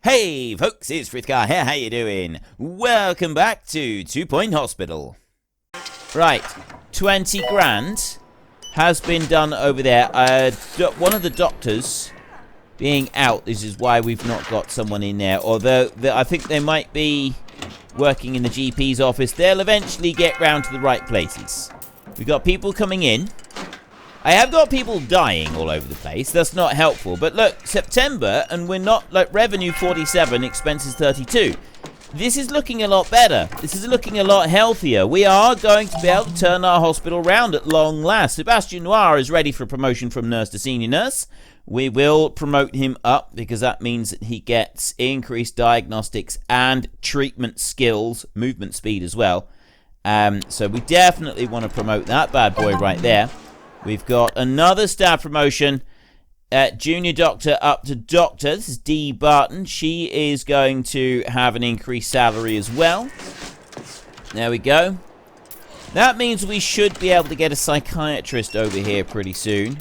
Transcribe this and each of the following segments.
Hey folks, it's Frithgar here, how you doing? Welcome back to 2 Point Hospital. Right, 20 grand has been done over there. One of the doctors being out, this is why we've not got someone in there. Although, I think they might be working in the GP's office. They'll eventually get round to the right places. We've got people coming in. I have got people dying all over the place. That's not helpful. But look, September, and we're not, like, revenue 47, expenses 32. This is looking a lot better. This is looking a lot healthier. We are going to be able to turn our hospital round at long last. Sebastien Noir is ready for promotion from nurse to senior nurse. We will promote him up because that means that he gets increased diagnostics and treatment skills, movement speed as well. So we definitely want to promote that bad boy right there. We've got another staff promotion. Junior doctor up to doctor. This is Dee Barton. She is going to have an increased salary as well. There we go. That means we should be able to get a psychiatrist over here pretty soon.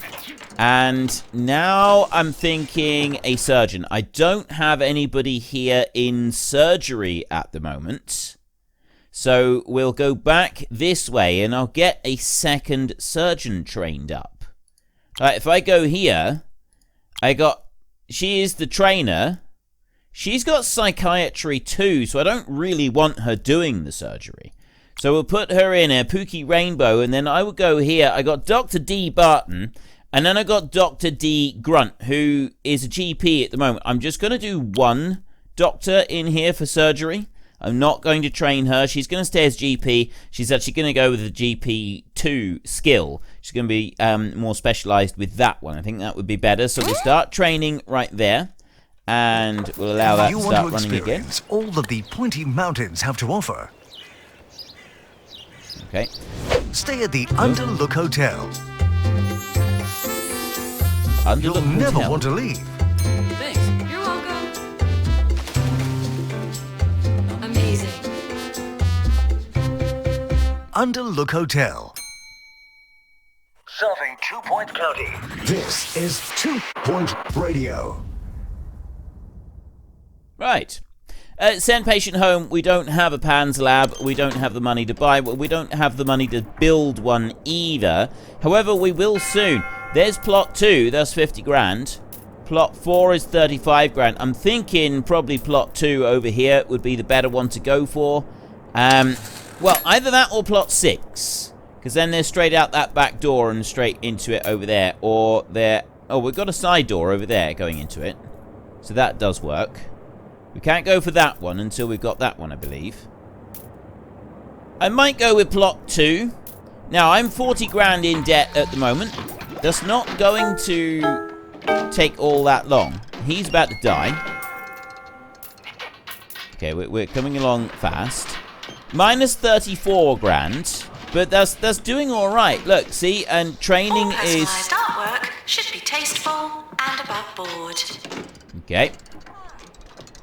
And now I'm thinking a surgeon. I don't have anybody here in surgery at the moment. So we'll go back this way and I'll get a second surgeon trained up. Alright, if I go here, she is the trainer. She's got psychiatry too, so I don't really want her doing the surgery. So we'll put her in a Pookie Rainbow, and then I will go here. I got Dr. Dee Barton, and then I got Dr. D. Grunt, who is a GP at the moment. I'm just going to do one doctor in here for surgery. I'm not going to train her. She's going to stay as GP. She's actually going to go with the GP2 skill. She's going to be more specialised with that one. I think that would be better. So we'll start training right there. And we'll allow that to start running again. All that the pointy mountains have to offer. Okay. Stay at the Underlook Hotel. Underlook You'll never Hotel. want to leave. Thanks. You're welcome. Amazing. Underlook Hotel. Serving 2 Point County. This is 2 Point Radio. Right. Send patient home. We don't have a PANS lab. We don't have the money to buy. We don't have the money to build one either. However, we will soon. There's plot 2. That's 50 grand. Plot 4 is 35 grand. I'm thinking probably plot 2 over here would be the better one to go for. Well, either that or plot 6. Because then they're straight out that back door and straight into it over there. Or they're... Oh, we've got a side door over there going into it. So that does work. We can't go for that one until we've got that one, I believe. I might go with plot 2. Now, I'm 40 grand in debt at the moment. That's not going to take all that long. He's about to die. Okay, we're coming along fast. Minus 34 grand. But that's doing all right. Look, see, and training all is... personalised artwork should be tasteful and above board. Okay.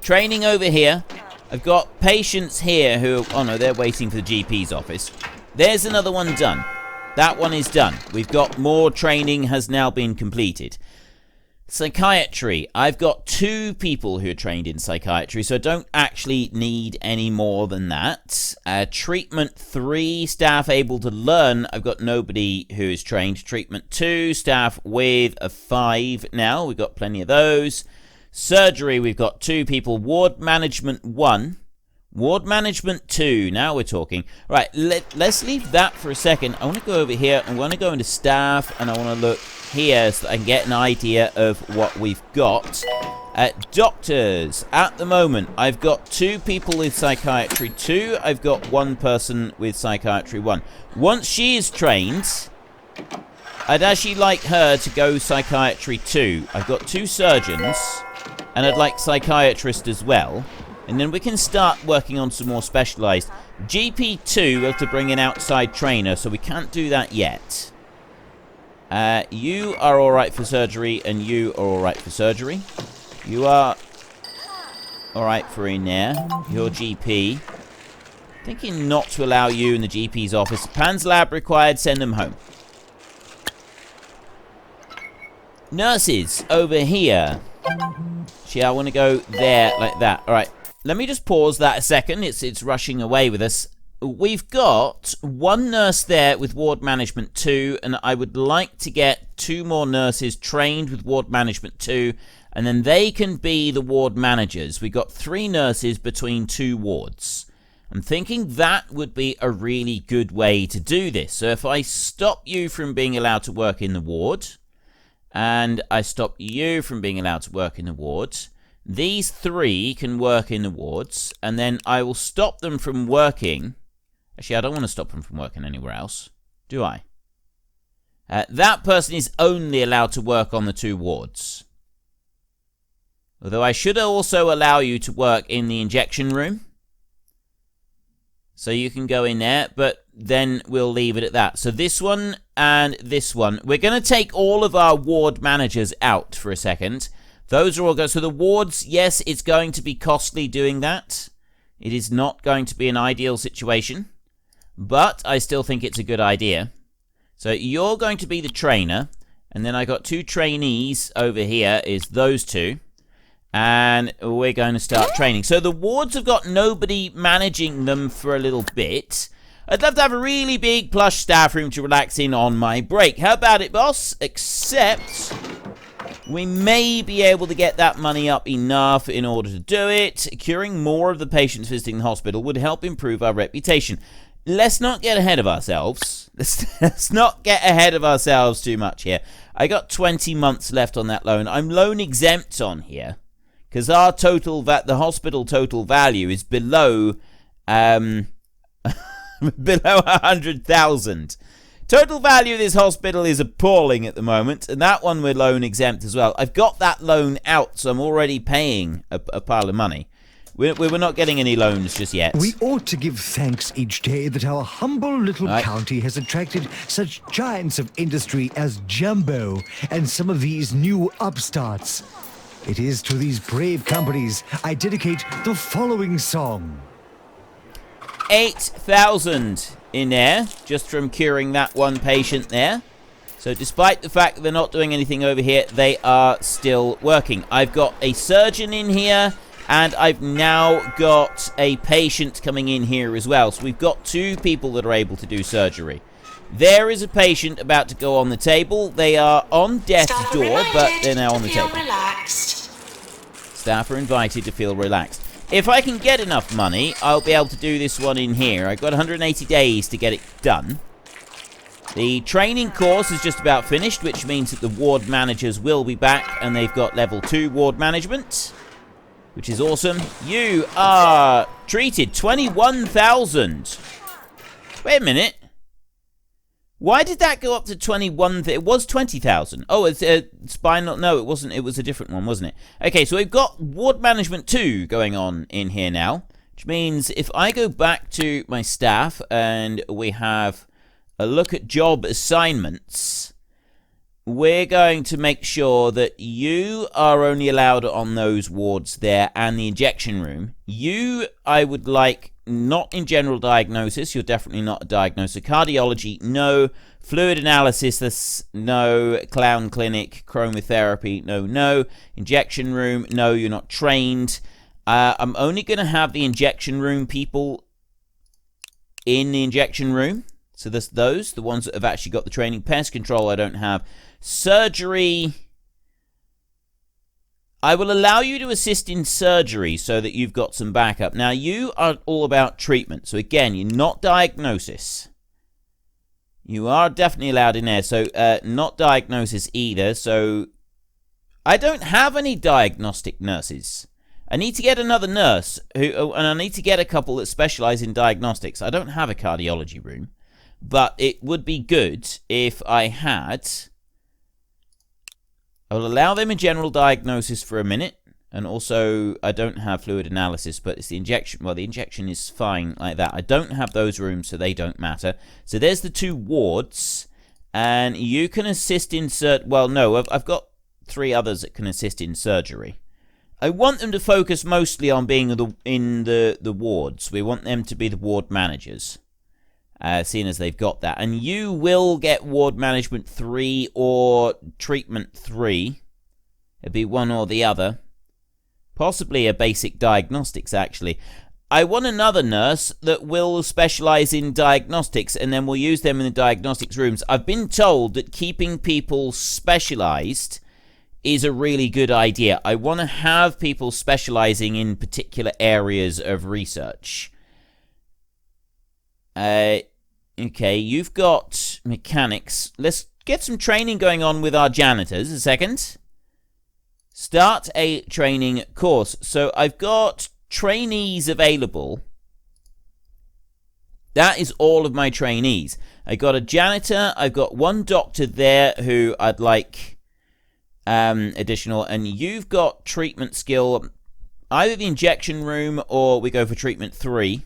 Training over here. I've got patients here who... Oh, no, they're waiting for the GP's office. There's another one done. That one is done. We've got more training has now been completed. Psychiatry. I've got 2 people who are trained in psychiatry, so I don't actually need any more than that. Treatment 3, staff able to learn. I've got nobody who is trained. Treatment 2, staff with a 5 now. We've got plenty of those. Surgery, we've got 2 people. Ward management 1. Ward management 2. Now we're talking. Right, let's leave that for a second. I want to go over here. I want to go into staff, and I want to look here so that I can get an idea of what we've got. Doctors. At the moment, I've got 2 people with psychiatry 2. I've got 1 person with psychiatry 1. Once she is trained, I'd actually like her to go psychiatry 2. I've got 2 surgeons, and I'd like psychiatrist as well. And then we can start working on some more specialised. GP2, we'll have to bring an outside trainer, so we can't do that yet. You are alright for surgery, and you are alright for surgery. You are alright for in there. Your GP. Thinking not to allow you in the GP's office. PANS lab required, send them home. Nurses, over here. See, I want to go there like that. All right. Let me just pause that a second. It's rushing away with us. We've got one nurse there with ward management 2, and I would like to get 2 more nurses trained with ward management 2, and then they can be the ward managers. We've got 3 nurses between 2 wards. I'm thinking that would be a really good way to do this. So if I stop you from being allowed to work in the ward, and I stop you from being allowed to work in the ward, these 3 can work in the wards, and then I will stop them from working. Actually, I don't want to stop them from working anywhere else, do I? That person is only allowed to work on the 2 wards. Although I should also allow you to work in the injection room. So you can go in there, but then we'll leave it at that. So this one and this one. We're going to take all of our ward managers out for a second. Those are all going. So the wards, yes, it's going to be costly doing that. It is not going to be an ideal situation. But I still think it's a good idea. So you're going to be the trainer. And then I got 2 trainees over here, is those 2. And we're going to start training. So the wards have got nobody managing them for a little bit. I'd love to have a really big plush staff room to relax in on my break. How about it, boss? Except we may be able to get that money up enough in order to do it. Curing more of the patients visiting the hospital would help improve our reputation. Let's not get ahead of ourselves. Let's not get ahead of ourselves too much here. I got 20 months left on that loan. I'm loan exempt on here because our the hospital total value is below below 100,000. Total value of this hospital is appalling at the moment, and that one we're loan exempt as well. I've got that loan out, so I'm already paying a pile of money. We're not getting any loans just yet. We ought to give thanks each day that our humble little county has attracted such giants of industry as Jumbo and some of these new upstarts. It is to these brave companies I dedicate the following song. 8,000 in there, just from curing that one patient there. So despite the fact that they're not doing anything over here, they are still working. I've got a surgeon in here, and I've now got a patient coming in here as well. So we've got 2 people that are able to do surgery. There is a patient about to go on the table. They are on death's door, but they're now on the table. Relaxed. Staff are invited to feel relaxed. If I can get enough money, I'll be able to do this one in here. I've got 180 days to get it done. The training course is just about finished, which means that the ward managers will be back, and they've got level 2 ward management, which is awesome. You are treated 21,000. Wait a minute. Why did that go up to 21? It was 20,000. Oh, it's spinal. No, it wasn't. It was a different one, wasn't it? Okay, so we've got ward management 2 going on in here now, which means if I go back to my staff and we have a look at job assignments, we're going to make sure that you are only allowed on those wards there and the injection room. You, I would like not in general diagnosis. You're definitely not a diagnoser. Cardiology, no. Fluid analysis, no. Clown clinic, chromotherapy, no. Injection room, no, you're not trained. I'm only going to have the injection room people in the injection room. So there's those, the ones that have actually got the training. Pest control, I don't have. Surgery, I will allow you to assist in surgery so that you've got some backup. Now, you are all about treatment. So, again, you're not diagnosis. You are definitely allowed in there. So, not diagnosis either. So, I don't have any diagnostic nurses. I need to get another nurse, and I need to get a couple that specialize in diagnostics. I don't have a cardiology room. But it would be good if I had. I will allow them a general diagnosis for a minute. And also, I don't have fluid analysis, but it's the injection. Well, the injection is fine like that. I don't have those rooms, so they don't matter. So there's the 2 wards. And you can assist in well, no, I've got 3 others that can assist in surgery. I want them to focus mostly on being in the wards. We want them to be the ward managers. Seeing as they've got that. And you will get ward management 3 or treatment 3. It'd be one or the other. Possibly a basic diagnostics, actually. I want another nurse that will specialize in diagnostics, and then we'll use them in the diagnostics rooms. I've been told that keeping people specialized is a really good idea. I want to have people specializing in particular areas of research. Okay, you've got mechanics. Let's get some training going on with our janitors. A second. Start a training course. So I've got trainees available. That is all of my trainees. I got a janitor. I've got one doctor there who I'd like additional. And you've got treatment skill. Either the injection room or we go for treatment 3.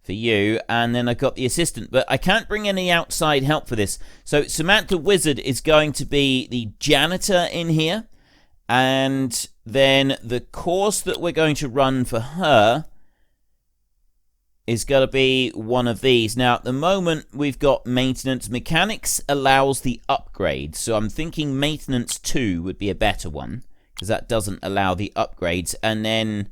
For you, and then I've got the assistant, but I can't bring any outside help for this. So Samantha Wizard is going to be the janitor in here, and then the course that we're going to run for her is going to be one of these. Now, at the moment, we've got maintenance. Mechanics allows the upgrade, so I'm thinking maintenance 2 would be a better one, because that doesn't allow the upgrades, and then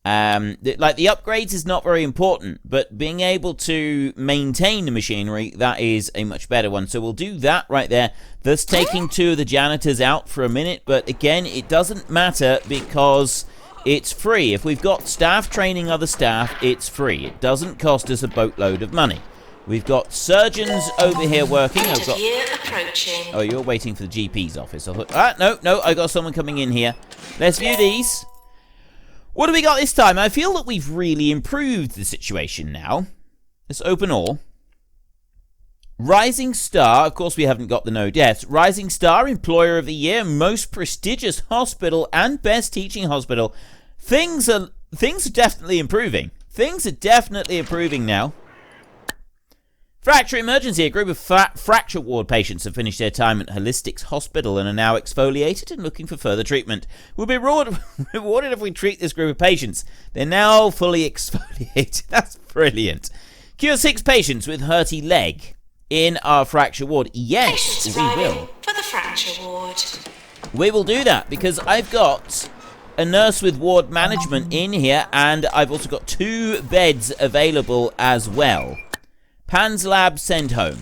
like the upgrades is not very important, but being able to maintain the machinery, that is a much better one. So we'll do that right there. That's taking 2 of the janitors out for a minute, but again, it doesn't matter because it's free. If we've got staff training other staff, it's free. It doesn't cost us a boatload of money. We've got surgeons over here working. I've got... Oh, you're waiting for the GP's office. I thought, no, I got someone coming in here. Let's view these. What do we got this time? I feel that we've really improved the situation now. Let's open all. Rising Star, of course we haven't got the no deaths. Rising Star, Employer of the Year, Most Prestigious Hospital, and Best Teaching Hospital. Things are definitely improving. Things are definitely improving now. Fracture emergency. A group of fracture ward patients have finished their time at Holistics Hospital and are now exfoliated and looking for further treatment. We'll be rewarded if we treat this group of patients. They're now fully exfoliated. That's brilliant. Cure 6 patients with hurty leg in our fracture ward. Yes, we will. For the fracture ward. We will do that because I've got a nurse with ward management in here, and I've also got 2 beds available as well. Pan's Lab, send home.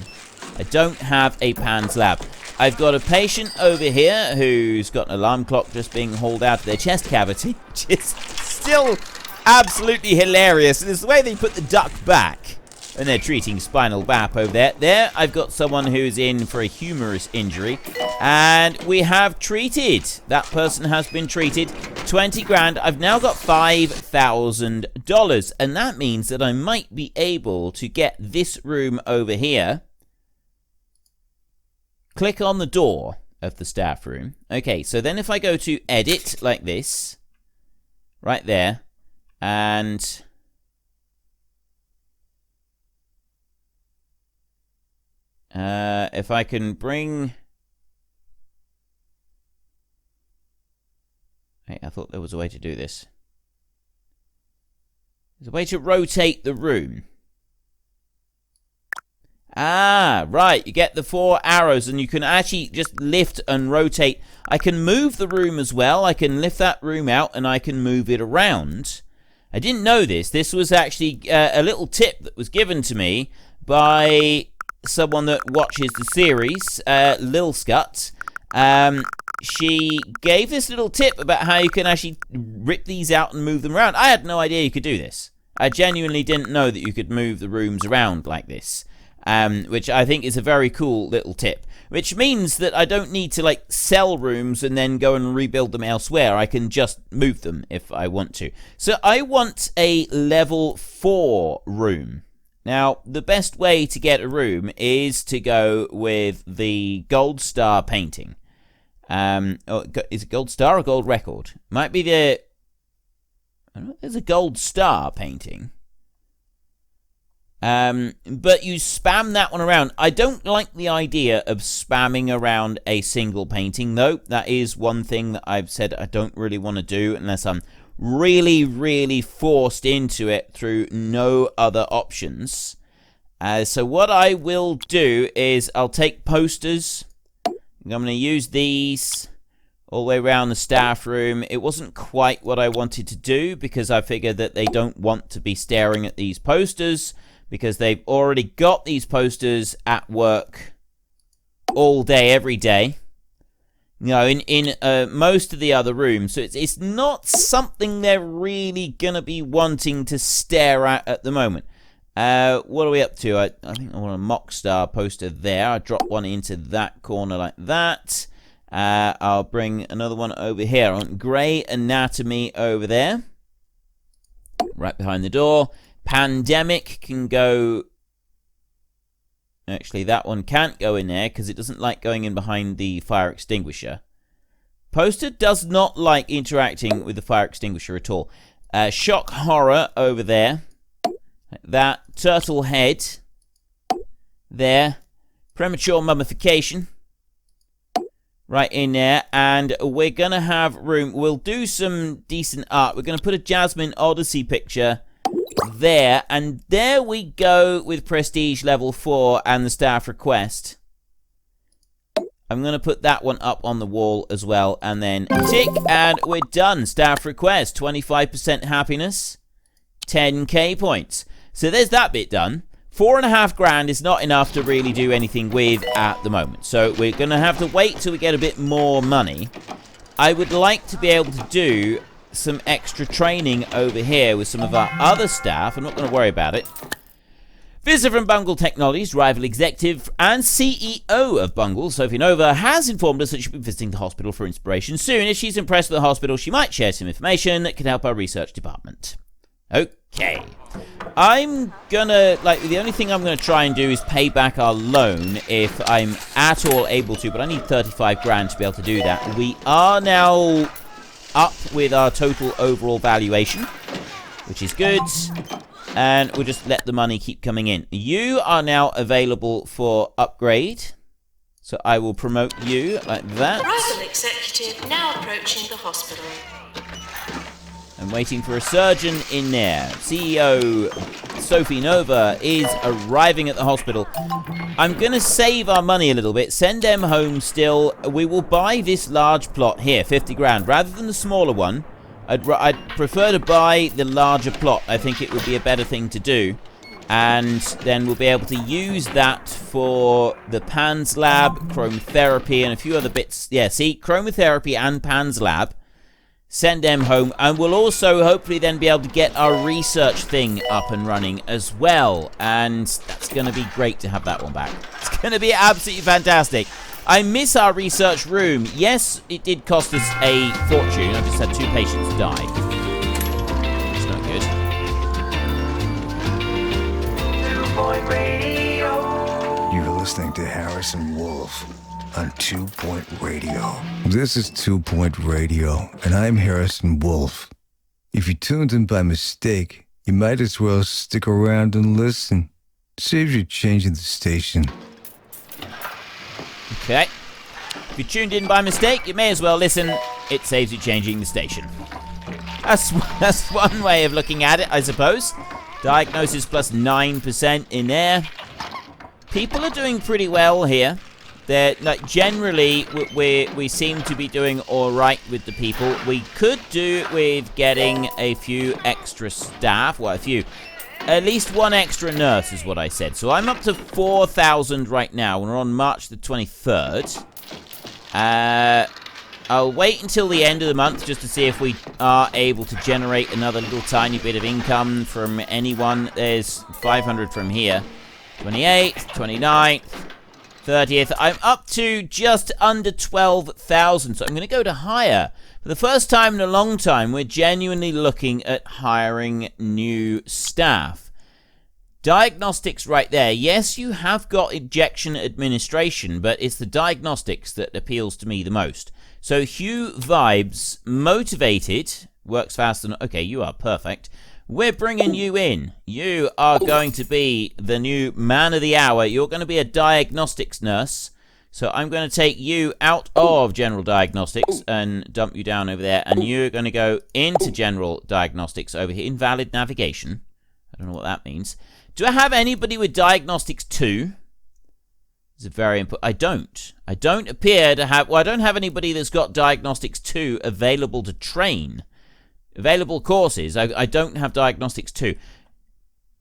I don't have a Pan's Lab. I've got a patient over here who's got an alarm clock just being hauled out of their chest cavity, which is still absolutely hilarious. And it's the way they put the duck back when they're treating spinal BAP over there. There, I've got someone who's in for a humerus injury. And we have treated. That person has been treated. 20 grand. I've now got $5,000. And that means that I might be able to get this room over here. Click on the door of the staff room. Okay, so then if I go to edit like this. Right there. And... if I can bring... Hey, I thought there was a way to do this. There's a way to rotate the room. Ah, right. You get the 4 arrows and you can actually just lift and rotate. I can move the room as well. I can lift that room out and I can move it around. I didn't know this. This was actually a little tip that was given to me by someone that watches the series, Lil Scut. She gave this little tip about how you can actually rip these out and move them around. I had no idea you could do this. I genuinely didn't know that you could move the rooms around like this. Which I think is a very cool little tip. Which means that I don't need to, like, sell rooms and then go and rebuild them elsewhere. I can just move them if I want to. So I want a level 4 room. Now, the best way to get a room is to go with the Gold Star painting. Is it Gold Star or Gold Record? Might be the... I don't know if there's a Gold Star painting. But you spam that one around. I don't like the idea of spamming around a single painting, though. That is one thing that I've said I don't really want to do unless I'm really, really forced into it through no other options. So what I will do is I'll take posters. I'm going to use these all the way around the staff room. It wasn't quite what I wanted to do because I figured that they don't want to be staring at these posters because they've already got these posters at work all day, every day. You know, in most of the other rooms. So it's not something they're really going to be wanting to stare at the moment. What are we up to? I think I want a mock star poster there. I drop one into that corner like that. I'll bring another one over here. I want Grey Anatomy over there. Right behind the door. Pandemic can go... Actually, that one can't go in there because it doesn't like going in behind the fire extinguisher. Poster does not like interacting with the fire extinguisher at all. Shock Horror over there. That turtle head there. Premature mummification right in there. And we're going to have room. We'll do some decent art. We're going to put a Jasmine Odyssey picture there, and there we go with prestige level 4 and the staff request. I'm going to put that one up on the wall as well, and then tick, and we're done. Staff request, 25% happiness, 10k points. So there's that bit done. 4.5 grand is not enough to really do anything with at the moment, so we're going to have to wait till we get a bit more money. I would like to be able to do some extra training over here with some of our other staff. I'm not going to worry about it. Visitor from Bungle Technologies, rival executive and CEO of Bungle, Sophie Nova, has informed us that she'll be visiting the hospital for inspiration soon. If she's impressed with the hospital, she might share some information that can help our research department. Okay. I'm gonna, the only thing I'm gonna try and do is pay back our loan if I'm at all able to, but I need 35 grand to be able to do that. We are now up with our total overall valuation, which is good, and we'll just let the money keep coming in. You are now available for upgrade, so I will promote you like that. Rival executive now approaching the hospital. I'm waiting for a surgeon in there. CEO Sophie Nova is arriving at the hospital. I'm going to save our money a little bit. Send them home still. We will buy this large plot here, 50 grand. Rather than the smaller one, I'd prefer to buy the larger plot. I think it would be a better thing to do. And then we'll be able to use that for the PANS lab, chromotherapy, and a few other bits. Yeah, see, chromotherapy and PANS lab. Send them home, and we'll also hopefully then be able to get our research thing up and running as well, and that's going to be great to have that one back. It's going to be absolutely fantastic. I miss our research room. Yes, it did cost us a fortune. I just had 2 patients die. It's not good. 2 Point Radio. You're listening to Harrison Wolf on 2 Point Radio. This is 2 Point Radio, and I'm Harrison Wolf. If you tuned in by mistake, you might as well stick around and listen. Saves you changing the station. Okay. If you tuned in by mistake, you may as well listen. It saves you changing the station. That's one way of looking at it, I suppose. Diagnosis plus 9% in there. People are doing pretty well here. They're, generally, we seem to be doing all right with the people. We could do with getting a few extra staff. Well, at least one extra nurse is what I said. So I'm up to 4,000 right now. We're on March the 23rd. I'll wait until the end of the month just to see if we are able to generate another little tiny bit of income from anyone. There's 500 from here. 28th, 29th. 30th. I'm up to just under 12,000, so I'm going to go to higher. For the first time in a long time, we're genuinely looking at hiring new staff. Diagnostics right there. Yes, you have got injection administration, but it's the diagnostics that appeals to me the most. So Hugh Vibes, motivated, works faster than... Okay, you are perfect. We're bringing you in. You are going to be the new man of the hour. You're going to be a diagnostics nurse. So I'm going to take you out of general diagnostics and dump you down over there. And you're going to go into general diagnostics over here. Invalid navigation. I don't know what that means. Do I have anybody with diagnostics 2? It's a very important. I don't appear to have. Well, I don't have anybody that's got Diagnostics 2 available to train. Available courses. I don't have Diagnostics 2.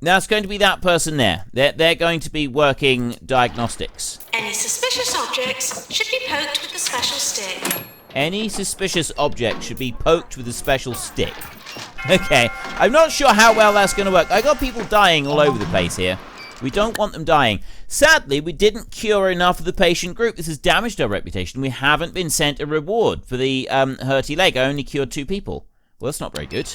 Now it's going to be that person there. They're going to be working diagnostics. Any suspicious objects should be poked with the special stick. Any suspicious object should be poked with a special stick. Okay, I'm not sure how well that's going to work. I got people dying all over the place here. We don't want them dying. Sadly, we didn't cure enough of the patient group. This has damaged our reputation. We haven't been sent a reward for the hurty leg. I only cured 2 people. Well, that's not very good.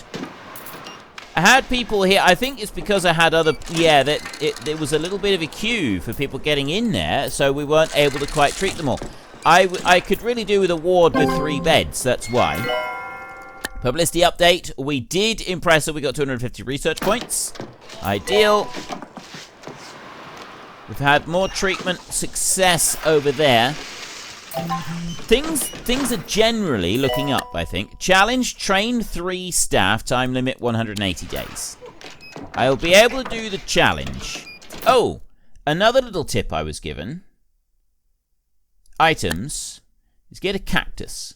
I had people here. I think it's because I had other... Yeah, there was a little bit of a queue for people getting in there, so we weren't able to quite treat them all. I could really do with a ward with 3 beds. That's why. Publicity update. We did impress her. We got 250 research points. Ideal. We've had more treatment success over there. Things are generally looking up, I think. Challenge, train 3 staff, time limit 180 days. I'll be able to do the challenge. Oh, another little tip I was given. Items is get a cactus.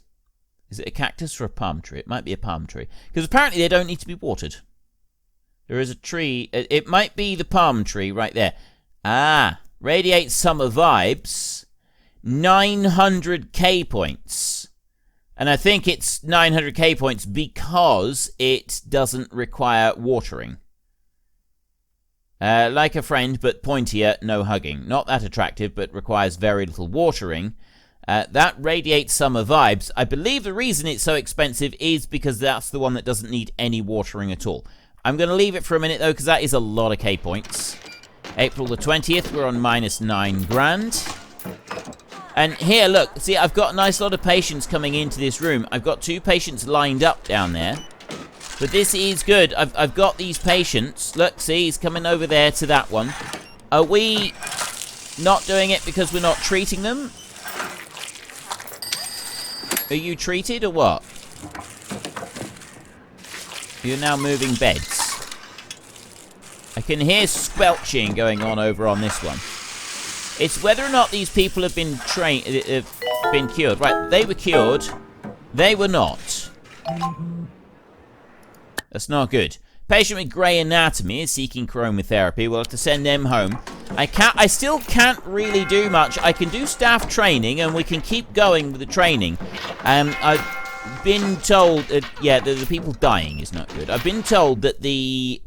Is it a cactus or a palm tree? It might be a palm tree. Because apparently they don't need to be watered. There is a tree. It might be the palm tree right there. Ah, radiate summer vibes. 900k points. And I think it's 900k points because it doesn't require watering. Like a friend, but pointier, no hugging. Not that attractive, but requires very little watering. That radiates summer vibes. I believe the reason it's so expensive is because that's the one that doesn't need any watering at all. I'm going to leave it for a minute, though, because that is a lot of K points. April the 20th, we're on minus 9 grand. And here, look, see, I've got a nice lot of patients coming into this room. I've got 2 patients lined up down there. But this is good. I've got these patients. Look, see, he's coming over there to that one. Are we not doing it because we're not treating them? Are you treated or what? You're now moving beds. I can hear squelching going on over on this one. It's whether or not these people have been been cured. Right, they were cured. They were not. That's not good. Patient with grey anatomy is seeking chromotherapy. We'll have to send them home. I still can't really do much. I can do staff training, and we can keep going with the training. I've been told... yeah, the people dying is not good. I've been told that the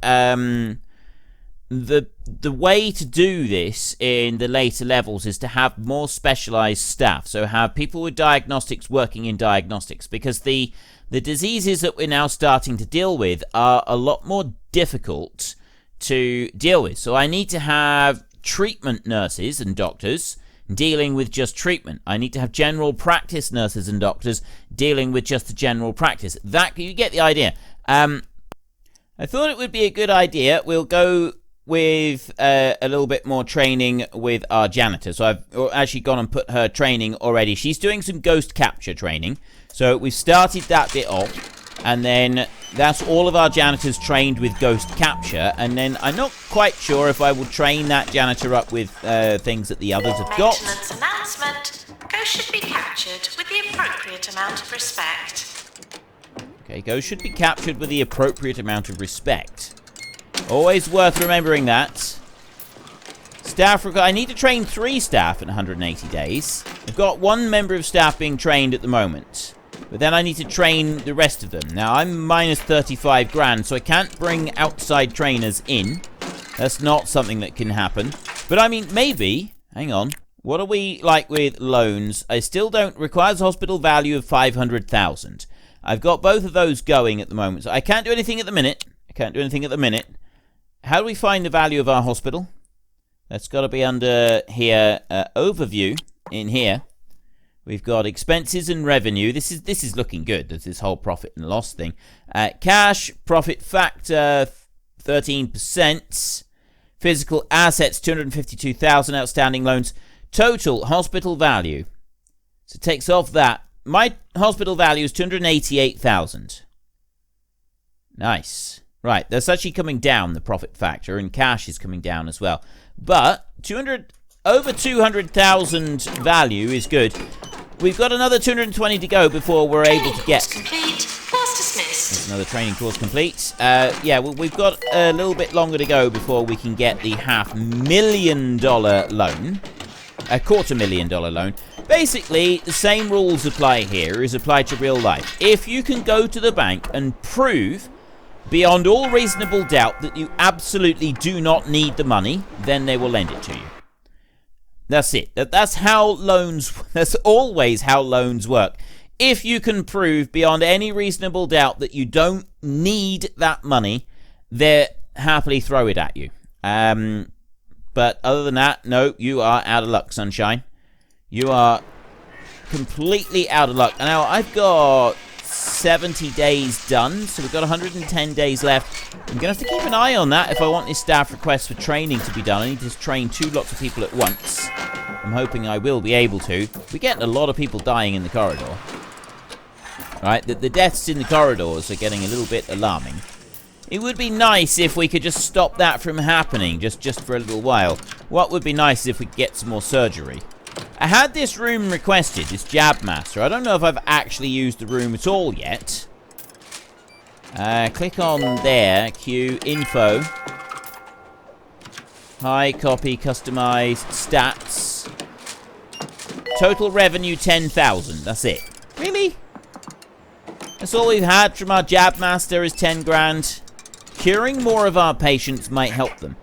way to do this in the later levels is to have more specialized staff. So have people with diagnostics working in diagnostics, because the diseases that we're now starting to deal with are a lot more difficult to deal with. So I need to have treatment nurses and doctors dealing with just treatment. I need to have general practice nurses and doctors dealing with just the general practice. That, you get the idea. I thought it would be a good idea. We'll go with a little bit more training with our janitor. So I've actually gone and put her training already. She's doing some ghost capture training. So we've started that bit off. And then that's all of our janitors trained with ghost capture. And then I'm not quite sure if I will train that janitor up with things that the others have got. Maintenance announcement. Ghosts should be captured with the appropriate amount of respect. Okay, ghosts should be captured with the appropriate amount of respect. Always worth remembering that. Staff, I need to train 3 staff in 180 days. I've got 1 member of staff being trained at the moment. But then I need to train the rest of them. Now, I'm minus 35 grand, so I can't bring outside trainers in. That's not something that can happen. But I mean, maybe. Hang on. What are we like with loans? I still don't... Requires a hospital value of 500,000. I've got both of those going at the moment. So I can't do anything at the minute. How do we find the value of our hospital? That's got to be under here, overview, in here. We've got expenses and revenue. This is looking good. There's this whole profit and loss thing. Cash, profit factor, 13%. Physical assets, 252,000. Outstanding loans. Total hospital value. So it takes off that. My hospital value is 288,000. Nice. Right, that's actually coming down, the profit factor, and cash is coming down as well. But 200... over 200,000 value is good. We've got another 220 to go before we're able to get... Complete. Class dismissed. There's another training course complete. Yeah, we've got a little bit longer to go before we can get the $500,000 loan. A $250,000 loan. Basically, the same rules apply here as apply to real life. If you can go to the bank and prove beyond all reasonable doubt that you absolutely do not need the money, then they will lend it to you. That's it. That's how loans... That's always how loans work. If you can prove beyond any reasonable doubt that you don't need that money, they'll happily throw it at you. But other than that, no, you are out of luck, sunshine. You are completely out of luck. Now, I've got 70 days done, so we've got 110 days left. I'm going to have to keep an eye on that if I want this staff request for training to be done. I need to train 2 lots of people at once. I'm hoping I will be able to. We're getting a lot of people dying in the corridor. Right, the deaths in the corridors are getting a little bit alarming. It would be nice if we could just stop that from happening, just for a little while. What would be nice is if we could get some more surgery. I had this room requested, this Jab Master. I don't know if I've actually used the room at all yet. Click on there, Q, info. Hi, copy, customize, stats. Total revenue 10,000, that's it. Really? That's all we've had from our Jab Master is 10 grand. Curing more of our patients might help them.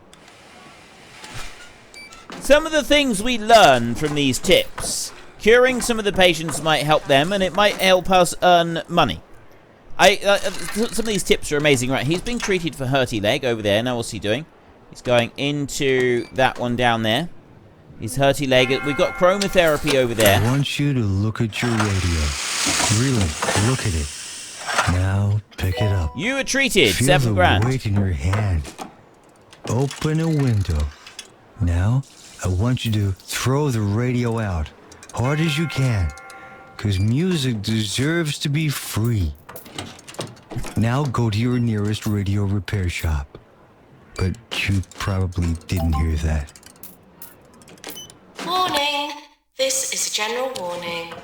Some of the things we learn from these tips. Curing some of the patients might help them, and it might help us earn money. Some of these tips are amazing. Right, he's being treated for hurty leg over there. Now what's he doing? He's going into that one down there. His hurty leg. We've got chromotherapy over there. I want you to look at your radio. Really, look at it. Now, pick it up. You were treated. Feel 7 grand. the weight in your hand. Open a window. Now, I want you to throw the radio out. Hard as you can. Because music deserves to be free. Now go to your nearest radio repair shop. But you probably didn't hear that. Warning. This is a general warning.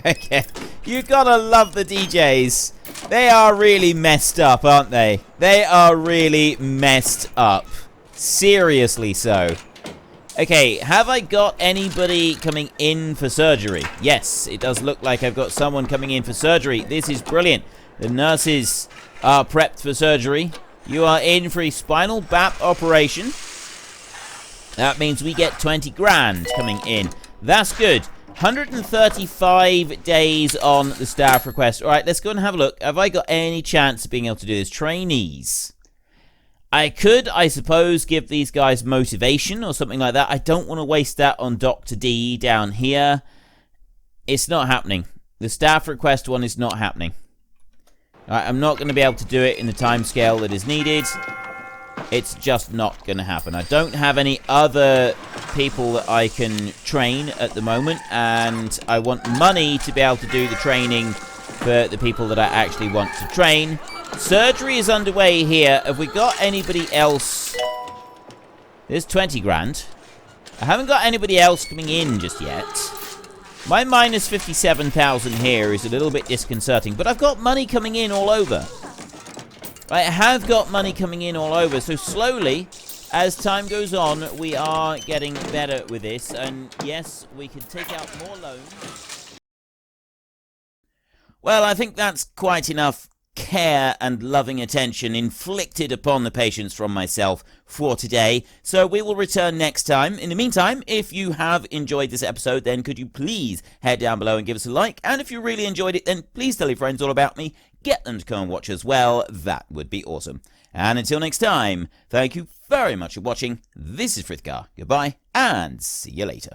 Okay. You gotta love the DJs. They are really messed up, aren't they? They are really messed up. Seriously so. Okay, have I got anybody coming in for surgery? Yes, it does look like I've got someone coming in for surgery. This is brilliant. The nurses are prepped for surgery. You are in for a spinal BAP operation. That means we get 20 grand coming in. That's good. 135 days on the staff request. All right, let's go and have a look. Have I got any chance of being able to do this? Trainees. I could, I suppose, give these guys motivation or something like that. I don't want to waste that on Dr. D down here. It's not happening. The staff request one is not happening. All right, I'm not going to be able to do it in the time scale that is needed. It's just not going to happen. I don't have any other people that I can train at the moment, and I want money to be able to do the training for the people that I actually want to train. Surgery is underway here. Have we got anybody else? There's 20 grand. I haven't got anybody else coming in just yet. My minus 57,000 here is a little bit disconcerting, but I've got money coming in all over. I have got money coming in all over, so slowly, as time goes on, we are getting better with this, and yes, we can take out more loans. Well, I think that's quite enough care and loving attention inflicted upon the patients from myself for today, so we will return next time. In the meantime, if you have enjoyed this episode, then could you please head down below and give us a like, and if you really enjoyed it, then please tell your friends all about me, get them to come and watch as well. That would be awesome. And until next time, thank you very much for watching. This is Frithgar. Goodbye, and see you later.